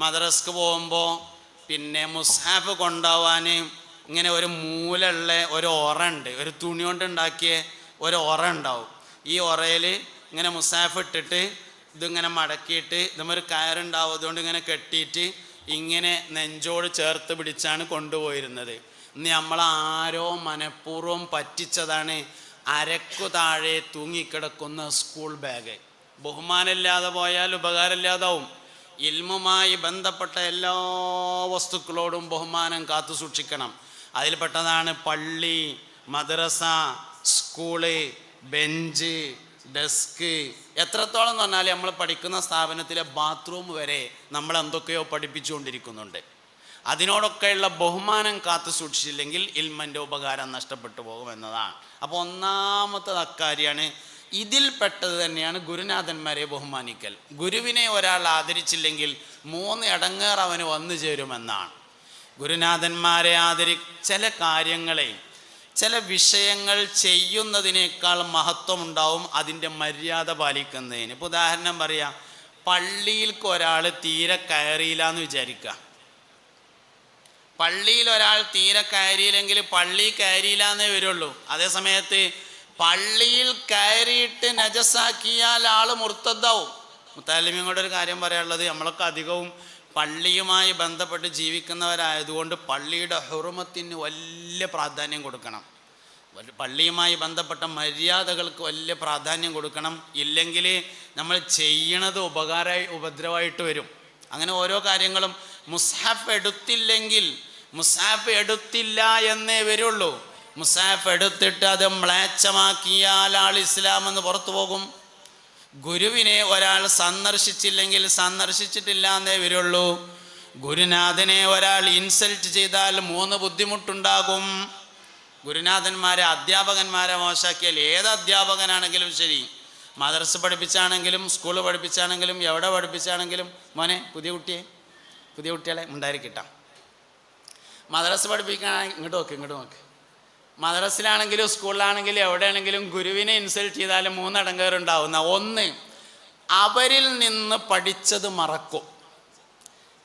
മദ്രസക്ക് പോകുമ്പോൾ പിന്നെ മുസ്ഹാഫ് കൊണ്ടുപോകാൻ ഇങ്ങനെ ഒരു മൂലുള്ള ഒരു ഒറ ഉണ്ട്, ഒരു തുണി കൊണ്ട് ഉണ്ടാക്കിയ ഒരു ഒറ ഉണ്ടാവും. ഈ ഒറയിൽ ഇങ്ങനെ മുസ്ഹാഫ് ഇട്ടിട്ട് ഇതിങ്ങനെ മടക്കിയിട്ട് ഇതുമൊരു കയറുണ്ടാവും, അതുകൊണ്ട് ഇങ്ങനെ കെട്ടിയിട്ട് ഇങ്ങനെ നെഞ്ചോട് ചേർത്ത് പിടിച്ചാണ് കൊണ്ടുപോയിരുന്നത്. ഇന്ന് നമ്മളാരോ മനഃപൂർവ്വം പറ്റിച്ചതാണ് അരക്കു താഴെ തൂങ്ങിക്കിടക്കുന്ന സ്കൂൾ ബാഗ്. ബഹുമാനമില്ലാതെ പോയാൽ ഉപകാരമില്ലാതാവും. ഇൽമുമായി ബന്ധപ്പെട്ട എല്ലാ വസ്തുക്കളോടും ബഹുമാനം കാത്തു സൂക്ഷിക്കണം. അതിൽപ്പെട്ടതാണ് പള്ളി, മദ്രസ, സ്കൂള്, ബെഞ്ച്, ഡെസ്ക്. എത്രത്തോളം എന്ന് പറഞ്ഞാൽ നമ്മൾ പഠിക്കുന്ന സ്ഥാപനത്തിലെ ബാത്റൂം വരെ നമ്മൾ എന്തൊക്കെയോ പഠിപ്പിച്ചുകൊണ്ടിരിക്കുന്നുണ്ട്. അതിനോടൊക്കെയുള്ള ബഹുമാനം കാത്തു സൂക്ഷിച്ചില്ലെങ്കിൽ ഇൽമിൻ്റെ ഉപകാരം നഷ്ടപ്പെട്ടു പോകുമെന്നതാണ്. അപ്പോൾ ഒന്നാമത്തെ അക്കാര്യാണ്. ഇതിൽപ്പെട്ടത് തന്നെയാണ് ഗുരുനാഥന്മാരെ ബഹുമാനിക്കൽ. ഗുരുവിനെ ഒരാൾ ആദരിച്ചില്ലെങ്കിൽ 3 ഇടങ്ങേർ അവന് വന്നു ചേരുമെന്നാണ്. ഗുരുനാഥന്മാരെ ചില കാര്യങ്ങളെ, ചില വിഷയങ്ങൾ ചെയ്യുന്നതിനേക്കാൾ മഹത്വമുണ്ടാവും അതിൻ്റെ മര്യാദ പാലിക്കുന്നതിന്. ഇപ്പോൾ ഉദാഹരണം പറയാം, പള്ളിയിൽക്ക് ഒരാൾ തീരെ കയറിയില്ല എന്ന് വിചാരിക്കുക. പള്ളിയിൽ ഒരാൾ തീരെ കയറിയില്ലെങ്കിൽ പള്ളി കയറിയില്ല എന്നേ വരുള്ളൂ. അതേ സമയത്ത് പള്ളിയിൽ കയറിയിട്ട് നജസാക്കിയാൽ ആൾ മുർത്തദ്ദാവും. മുത്തഅല്ലിമീങ്ങളുടെ ഒരു കാര്യം പറയാനുള്ളത്, നമ്മളൊക്കെ അധികവും പള്ളിയുമായി ബന്ധപ്പെട്ട് ജീവിക്കുന്നവരായതുകൊണ്ട് പള്ളിയുടെ ഹുറുമത്തിന് വലിയ പ്രാധാന്യം കൊടുക്കണം. പള്ളിയുമായി ബന്ധപ്പെട്ട മര്യാദകൾക്ക് വലിയ പ്രാധാന്യം കൊടുക്കണം. ഇല്ലെങ്കിൽ നമ്മൾ ചെയ്യണത് ഉപദ്രവമായിട്ട് വരും. അങ്ങനെ ഓരോ കാര്യങ്ങളും മുസ്ഹഫ് എടുത്തില്ല എന്നേ വരുള്ളൂ. മുസ്ഹഫ് എടുത്തിട്ട് അത് മ്ലേച്ഛമാക്കിയാൽ ആൾ ഇസ്ലാം എന്ന് പുറത്തു പോകും. ഗുരുവിനെ ഒരാൾ സന്ദർശിച്ചില്ലെങ്കിൽ സന്ദർശിച്ചിട്ടില്ല എന്നേ വരുള്ളൂ. ഗുരുനാഥനെ ഒരാൾ ഇൻസൾട്ട് ചെയ്താൽ 3 ബുദ്ധിമുട്ടുണ്ടാകും. ഗുരുനാഥന്മാരെ, അധ്യാപകന്മാരെ മോശാക്കിയാൽ ഏത് അധ്യാപകനാണെങ്കിലും ശരി, മദ്രസ പഠിപ്പിച്ചാണെങ്കിലും സ്കൂൾ പഠിപ്പിച്ചാണെങ്കിലും എവിടെ പഠിപ്പിച്ചാണെങ്കിലും, മോനെ പുതിയ കുട്ടികളെ ഉണ്ടായിരിക്കട്ടാം. മദ്രസ പഠിപ്പിക്കാനാണെങ്കിൽ ഇങ്ങോട്ട് നോക്ക്. മദ്രസിലാണെങ്കിലും സ്കൂളിലാണെങ്കിലും എവിടെയാണെങ്കിലും ഗുരുവിനെ ഇൻസൾട്ട് ചെയ്താൽ 3 ഇടങ്ങേറുണ്ടാവുന്ന. 1, അവരിൽ നിന്ന് പഠിച്ചത് മറക്കും.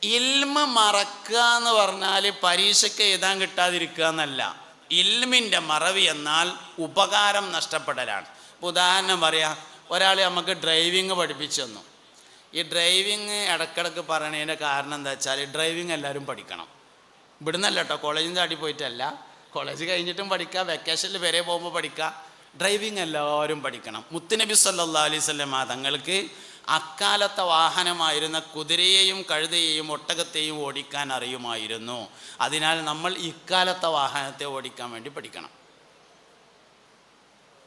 ഇൽമ് മറക്കുക എന്ന് പറഞ്ഞാൽ പരീക്ഷയ്ക്ക് എഴുതാൻ കിട്ടാതിരിക്കുക എന്നല്ല. ഇൽമിൻ്റെ മറവി എന്നാൽ ഉപകാരം നഷ്ടപ്പെടലാണ്. ഉദാഹരണം പറയാം, ഒരാൾ നമുക്ക് ഡ്രൈവിങ് പഠിപ്പിച്ചു തന്നു. ഈ ഡ്രൈവിങ് ഇടയ്ക്കിടയ്ക്ക് പറയണതിൻ്റെ കാരണം എന്താ വെച്ചാൽ, ഡ്രൈവിങ് എല്ലാവരും പഠിക്കണം. ഇവിടുന്നല്ല കേട്ടോ, കോളേജിൽ നിന്ന് ചാടി പോയിട്ടല്ല, കോളേജ് കഴിഞ്ഞിട്ടും പഠിക്കുക, വെക്കേഷനിൽ വരെ പോകുമ്പോൾ പഠിക്കുക. ഡ്രൈവിങ് എല്ലാവരും പഠിക്കണം. മുത്തുനബി സല്ലല്ലാഹു അലൈഹി വസല്ലം തങ്ങൾക്ക് അക്കാലത്തെ വാഹനമായിരുന്ന കുതിരയെയും കഴുതയെയും ഒട്ടകത്തെയും ഓടിക്കാൻ അറിയുമായിരുന്നു. അതിനാൽ നമ്മൾ ഇക്കാലത്തെ വാഹനത്തെ ഓടിക്കാൻ വേണ്ടി പഠിക്കണം.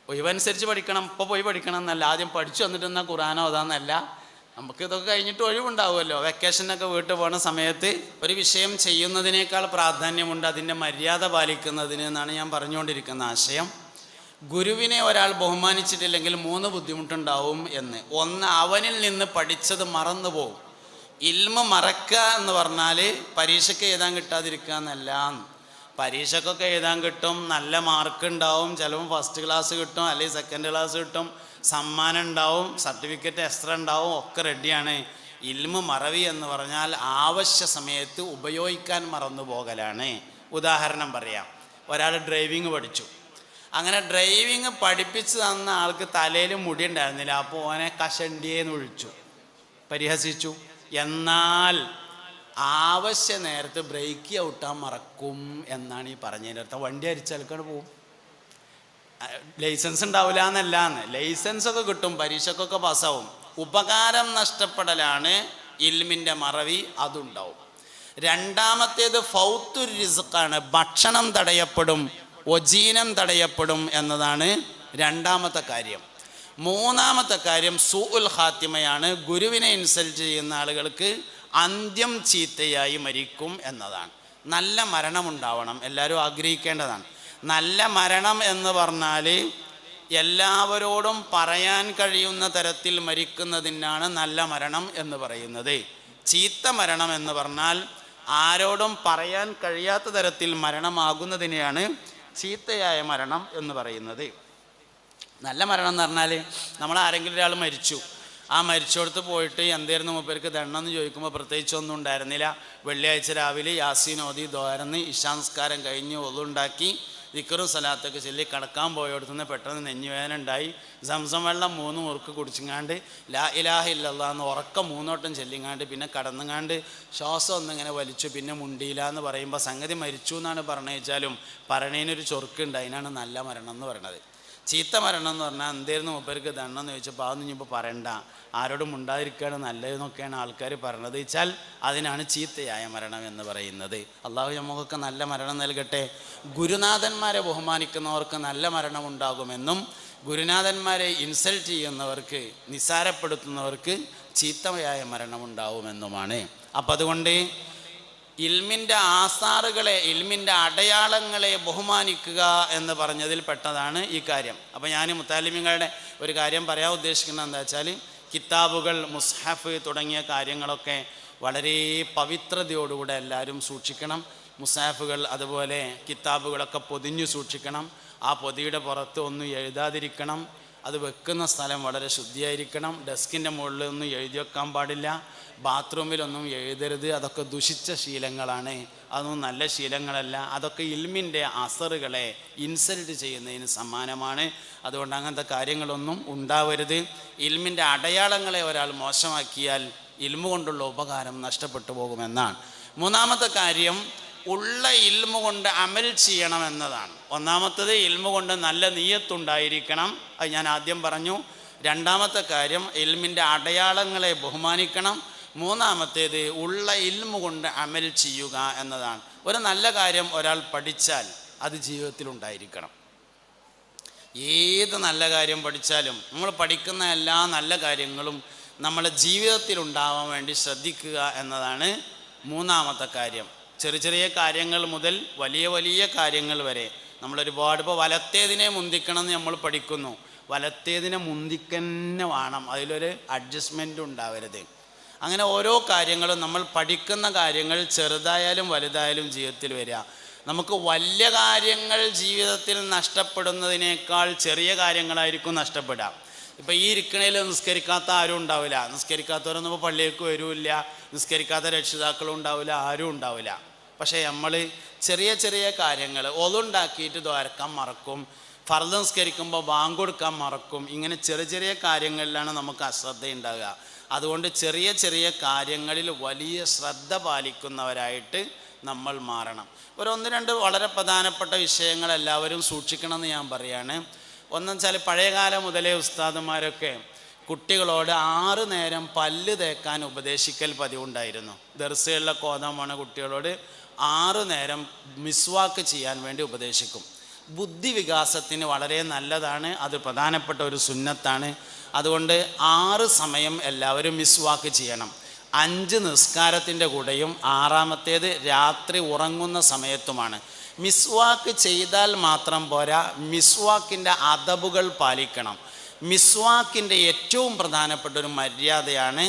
ഒഴിവനുസരിച്ച് പഠിക്കണം. ഇപ്പോൾ പോയി പഠിക്കണം എന്നല്ല, ആദ്യം പഠിച്ചു വന്നിട്ട് എന്നാൽ ഖുർആനോ അതാന്നല്ല. നമുക്ക് ഇതൊക്കെ കഴിഞ്ഞിട്ട് ഒഴിവുണ്ടാവുമല്ലോ. വെക്കേഷനൊക്കെ വീട്ടിൽ പോകുന്ന സമയത്ത് ഒരു വിഷയം ചെയ്യുന്നതിനേക്കാൾ പ്രാധാന്യമുണ്ട് അതിൻ്റെ മര്യാദ പാലിക്കുന്നതിന് എന്നാണ് ഞാൻ പറഞ്ഞുകൊണ്ടിരിക്കുന്ന ആശയം. ഗുരുവിനെ ഒരാൾ ബഹുമാനിച്ചിട്ടില്ലെങ്കിൽ 3 ബുദ്ധിമുട്ടുണ്ടാവും എന്ന്. 1, അവനിൽ നിന്ന് പഠിച്ചത് മറന്നു പോകും. ഇൽമ് മറക്കുക എന്ന് പറഞ്ഞാൽ പരീക്ഷയ്ക്ക് എഴുതാൻ കിട്ടാതിരിക്കുക എന്നല്ല. പരീക്ഷക്കൊക്കെ എഴുതാൻ കിട്ടും, നല്ല മാർക്ക് ഉണ്ടാവും, ചിലപ്പോൾ ഫസ്റ്റ് ക്ലാസ് കിട്ടും, അല്ലെങ്കിൽ സെക്കൻഡ് ക്ലാസ് കിട്ടും, സമ്മാനം ഉണ്ടാവും, സർട്ടിഫിക്കറ്റ് എക്സ്ട്രാ ഉണ്ടാവും, ഒക്കെ റെഡിയാണ്. ഇൽമ് മറവി എന്ന് പറഞ്ഞാൽ ആവശ്യ സമയത്ത് ഉപയോഗിക്കാൻ മറന്നു പോകലാണ്. ഉദാഹരണം പറയാം, ഒരാൾ ഡ്രൈവിങ് പഠിച്ചു. അങ്ങനെ ഡ്രൈവിങ് പഠിപ്പിച്ച് തന്ന ആൾക്ക് തലയിൽ മുടി ഉണ്ടായിരുന്നില്ല. അപ്പോൾ ഓനെ കഷണ്ടിയെന്ന് വിളിച്ചു, പരിഹസിച്ചു. എന്നാൽ ആവശ്യ നേരത്ത് ബ്രേക്ക് ഔട്ടാൻ മറക്കും എന്നാണ് ഈ പറഞ്ഞതിൻ്റെ അർത്ഥം. വണ്ടി അരിച്ചെടുക്കാൻ പോവും. ലൈസൻസ് ഉണ്ടാവില്ല എന്നല്ലാന്ന്, ലൈസൻസൊക്കെ കിട്ടും, പരീക്ഷക്കൊക്കെ പാസ്സാവും. ഉപകാരം നഷ്ടപ്പെടലാണ് ഇൽമിൻ്റെ മറവി, അതുണ്ടാവും. രണ്ടാമത്തേത് ഫൗത്തു റിസ്ഖാണ്, ഭക്ഷണം തടയപ്പെടും, ഒജീനം തടയപ്പെടും എന്നതാണ് രണ്ടാമത്തെ കാര്യം. മൂന്നാമത്തെ കാര്യം സൂഉൽ ഖാത്തിമയാണ്. ഗുരുവിനെ ഇൻസൾട്ട് ചെയ്യുന്ന ആളുകൾക്ക് അന്ത്യം ചീത്തയായി മരിക്കും എന്നതാണ്. നല്ല മരണമുണ്ടാവണം, എല്ലാവരും ആഗ്രഹിക്കേണ്ടതാണ്. നല്ല മരണം എന്ന് പറഞ്ഞാൽ എല്ലാവരോടും പറയാൻ കഴിയുന്ന തരത്തിൽ മരിക്കുന്നതിനാണ് നല്ല മരണം എന്ന് പറയുന്നത്. ചീത്ത മരണം എന്ന് പറഞ്ഞാൽ ആരോടും പറയാൻ കഴിയാത്ത തരത്തിൽ മരണമാകുന്നതിനെയാണ് ചീത്തയായ മരണം എന്ന് പറയുന്നത്. നല്ല മരണം എന്ന് പറഞ്ഞാൽ നമ്മൾ ആരെങ്കിലും ഒരാൾ മരിച്ചു, ആ മരിച്ചോടത്ത് പോയിട്ട് എന്തായിരുന്നു മൂപ്പർക്ക് ദണ്ണെന്ന് ചോദിക്കുമ്പോൾ പ്രത്യേകിച്ചൊന്നും ഉണ്ടായിരുന്നില്ല. വെള്ളിയാഴ്ച രാവിലെ യാസീൻ ഓതി ദ്വാരന്ന് ഇശാംസ്കാരം കഴിഞ്ഞ് ഒതുണ്ടാക്കി ദിക്റും സലാത്തൊക്കെ ചൊല്ലി കിടക്കാൻ പോയോടത്തുനിന്ന് പെട്ടെന്ന് നെഞ്ഞുവേദന ഉണ്ടായി. സംസം വെള്ളം 3 മുറുക്ക് കുടിച്ചിങ്ങാണ്ട് ലാ ഇലാഹ ഇല്ലല്ലാഹ് എന്ന് ഉറക്കം 3 വട്ടം ചൊല്ലിങ്ങാണ്ട് പിന്നെ കടന്നുങ്ങാണ്ട് ശ്വാസം ഒന്നിങ്ങനെ വലിച്ചു. പിന്നെ മുണ്ടിയില്ല എന്ന് പറയുമ്പോൾ സംഗതി മരിച്ചു എന്നാണ് പറഞ്ഞാലും പറയണതിനൊരു ചൊറുക്കുണ്ട്. അതിനാണ് നല്ല മരണം എന്ന് പറയണത്. ചീത്ത മരണം എന്ന് പറഞ്ഞാൽ എന്തായിരുന്നു മൂപ്പർക്ക് ദണ്ണെന്ന് ചോദിച്ചപ്പോൾ അതൊന്നും ഇനിയിപ്പോൾ പറയണ്ട, ആരോടും ഉണ്ടായിരിക്കുകയാണ് നല്ലതെന്നൊക്കെയാണ് ആൾക്കാർ പറയണത് വെച്ചാൽ അതിനാണ് ചീത്തയായ മരണം എന്ന് പറയുന്നത്. അള്ളാഹു നമുക്കൊക്കെ നല്ല മരണം നൽകട്ടെ. ഗുരുനാഥന്മാരെ ബഹുമാനിക്കുന്നവർക്ക് നല്ല മരണം ഉണ്ടാകുമെന്നും ഗുരുനാഥന്മാരെ ഇൻസൾട്ട് ചെയ്യുന്നവർക്ക്, നിസാരപ്പെടുത്തുന്നവർക്ക് ചീത്തയായ മരണമുണ്ടാവുമെന്നുമാണ്. അപ്പം അതുകൊണ്ട് ഇൽമിൻ്റെ ആസാറുകളെ, ഇൽമിൻ്റെ അടയാളങ്ങളെ ബഹുമാനിക്കുക എന്ന് പറഞ്ഞതിൽ പെട്ടതാണ് ഈ കാര്യം. അപ്പോൾ ഞാൻ മുത്താലിമിങ്ങളുടെ ഒരു കാര്യം പറയാൻ ഉദ്ദേശിക്കുന്നത് എന്താ വെച്ചാൽ, കിതാബുകൾ, മുസ്ഹഫ് തുടങ്ങിയ കാര്യങ്ങളൊക്കെ വളരെ പവിത്രതയോടുകൂടെ എല്ലാവരും സൂക്ഷിക്കണം. മുസ്ഹഫുകൾ അതുപോലെ കിതാബുകളൊക്കെ പൊതിഞ്ഞു സൂക്ഷിക്കണം. ആ പൊതിയുടെ പുറത്ത് ഒന്നും എഴുതാതിരിക്കണം. അത് വെക്കുന്ന സ്ഥലം വളരെ ശുദ്ധിയായിരിക്കണം. ഡെസ്കിൻ്റെ മുകളിൽ ഒന്നും എഴുതി വെക്കാൻ പാടില്ല. ബാത്റൂമിലൊന്നും എഴുതരുത്. അതൊക്കെ ദുഷിച്ച ശീലങ്ങളാണ്, അതൊന്നും നല്ല ശീലങ്ങളല്ല. അതൊക്കെ ഇൽമിൻ്റെ അസറുകളെ ഇൻസൾട്ട് ചെയ്യുന്നതിന് സമാനമാണ്. അതുകൊണ്ട് അങ്ങനത്തെ കാര്യങ്ങളൊന്നും ഉണ്ടാവരുത്. ഇൽമിൻ്റെ അടയാളങ്ങളെ ഒരാൾ മോശമാക്കിയാൽ ഇൽമു കൊണ്ടുള്ള ഉപകാരം നഷ്ടപ്പെട്ടു പോകുമെന്നാണ്. മൂന്നാമത്തെ കാര്യം, ഉള്ള ഇൽമു കൊണ്ട് അമൽ ചെയ്യണമെന്നതാണ്. ഒന്നാമത്തത് ഇൽമു കൊണ്ട് നല്ല നിയ്യത്തുണ്ടായിരിക്കണം. അത് ഞാൻ ആദ്യം പറഞ്ഞു. രണ്ടാമത്തെ കാര്യം ഇൽമിൻ്റെ അടയാളങ്ങളെ ബഹുമാനിക്കണം. മൂന്നാമത്തേത് ഉള്ള ഇൽമു കൊണ്ട് അമൽ ചെയ്യുക എന്നതാണ്. ഒരു നല്ല കാര്യം ഒരാൾ പഠിച്ചാൽ അത് ജീവിതത്തിലുണ്ടായിരിക്കണം. ഏത് നല്ല കാര്യം പഠിച്ചാലും നമ്മൾ പഠിക്കുന്ന എല്ലാ നല്ല കാര്യങ്ങളും നമ്മുടെ ജീവിതത്തിലുണ്ടാവാൻ വേണ്ടി ശ്രദ്ധിക്കുക എന്നതാണ് മൂന്നാമത്തെ കാര്യം. ചെറിയ ചെറിയ കാര്യങ്ങൾ മുതൽ വലിയ വലിയ കാര്യങ്ങൾ വരെ നമ്മളൊരുപാട്, ഇപ്പോൾ വലത്തേതിനെ മുന്തിക്കണം എന്ന് നമ്മൾ പഠിക്കുന്നു. വലത്തേതിനെ മുന്തിക്കന്നെ വേണം, അതിലൊരു അഡ്ജസ്റ്റ്മെൻറ്റ് ഉണ്ടാവരുത്. അങ്ങനെ ഓരോ കാര്യങ്ങളും നമ്മൾ പഠിക്കുന്ന കാര്യങ്ങൾ ചെറുതായാലും വലുതായാലും ജീവിതത്തിൽ വരിക. നമുക്ക് വലിയ കാര്യങ്ങൾ ജീവിതത്തിൽ നഷ്ടപ്പെടുന്നതിനേക്കാൾ ചെറിയ കാര്യങ്ങളായിരിക്കും നഷ്ടപ്പെടുക. ഇപ്പോൾ ഈ ഇരിക്കണയിൽ നിസ്കരിക്കാത്ത ആരും ഉണ്ടാവില്ല. നിസ്കരിക്കാത്തവരൊന്നും ഇപ്പോൾ പള്ളിയിലേക്ക് വരില്ല. നിസ്കരിക്കാത്ത രക്ഷിതാക്കളും ഉണ്ടാവില്ല, ആരും ഉണ്ടാവില്ല. പക്ഷേ നമ്മൾ ചെറിയ ചെറിയ കാര്യങ്ങൾ ഒതുണ്ടാക്കിയിട്ട് ദ്വാരക്കാൻ മറക്കും, ഫർദ് നിസ്കരിക്കുമ്പോൾ ബാങ്ക് കൊടുക്കാൻ മറക്കും. ഇങ്ങനെ ചെറിയ ചെറിയ കാര്യങ്ങളിലാണ് നമുക്ക് അശ്രദ്ധ ഉണ്ടാവുക. അതുകൊണ്ട് ചെറിയ ചെറിയ കാര്യങ്ങളിൽ വലിയ ശ്രദ്ധ പാലിക്കുന്നവരായിട്ട് നമ്മൾ മാറണം. ഒന്ന് രണ്ട് വളരെ പ്രധാനപ്പെട്ട വിഷയങ്ങൾ എല്ലാവരും സൂക്ഷിക്കണമെന്ന് ഞാൻ പറയാണ്. ഒന്നെന്ന് വെച്ചാൽ പഴയകാലം മുതലേ ഉസ്താദുമാരൊക്കെ കുട്ടികളോട് 6 നേരം പല്ല് തേക്കാൻ ഉപദേശിക്കൽ പതിവുണ്ടായിരുന്നു. ദർസുകളിലൊക്കെ ഓതാൻ പോണ കുട്ടികളോട് 6 നേരം മിസ്വാക്ക് ചെയ്യാൻ വേണ്ടി ഉപദേശിക്കും. ബുദ്ധി വികാസത്തിന് വളരെ നല്ലതാണ്, അത് പ്രധാനപ്പെട്ട ഒരു സുന്നത്താണ്. അതുകൊണ്ട് 6 സമയം എല്ലാവരും മിസ്വാക്ക് ചെയ്യണം. 5 നിസ്കാരത്തിൻ്റെ കൂടെയും 6ാമത്തേത് രാത്രി ഉറങ്ങുന്ന സമയത്തുമാണ്. മിസ്വാക്ക് ചെയ്താൽ മാത്രം പോരാ, മിസ്വാക്കിൻ്റെ അദബുകൾ പാലിക്കണം. മിസ്വാക്കിൻ്റെ ഏറ്റവും പ്രധാനപ്പെട്ട ഒരു മര്യാദയാണ്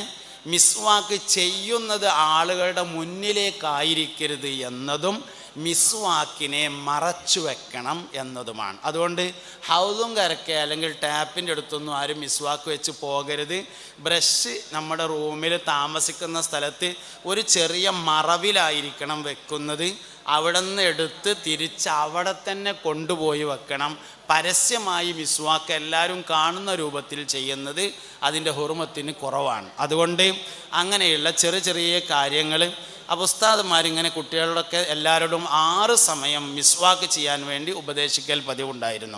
മിസ്വാക്ക് ചെയ്യുന്നത് ആളുകളുടെ മുന്നിലേക്കായിരിക്കരുത് എന്നതും മിസ്വാക്കിനെ മറച്ചു വെക്കണം എന്നതുമാണ്. അതുകൊണ്ട് ഹൗദും കരക്കെ അല്ലെങ്കിൽ ടാപ്പിൻ്റെ അടുത്തൊന്നും ആരും മിസ്വാക്ക് വെച്ച് പോകരുത്. ബ്രഷ് നമ്മുടെ റൂമിൽ താമസിക്കുന്ന സ്ഥലത്ത് ഒരു ചെറിയ മറവിലായിരിക്കണം വെക്കുന്നത്. അവിടെ നിന്ന് എടുത്ത് തിരിച്ച് അവിടെ തന്നെ കൊണ്ടുപോയി വെക്കണം. പരസ്യമായി മിസ്വാക്ക് എല്ലാവരും കാണുന്ന രൂപത്തിൽ ചെയ്യുന്നത് അതിൻ്റെ ഹുർമത്തിന് കുറവാണ്. അതുകൊണ്ട് അങ്ങനെയുള്ള ചെറിയ ചെറിയ കാര്യങ്ങൾ ഉസ്താദുമാരിങ്ങനെ കുട്ടികളോടൊക്കെ എല്ലാവരോടും 6 സമയം മിസ്വാക്ക് ചെയ്യാൻ വേണ്ടി ഉപദേശിക്കൽ പതിവുണ്ടായിരുന്നു.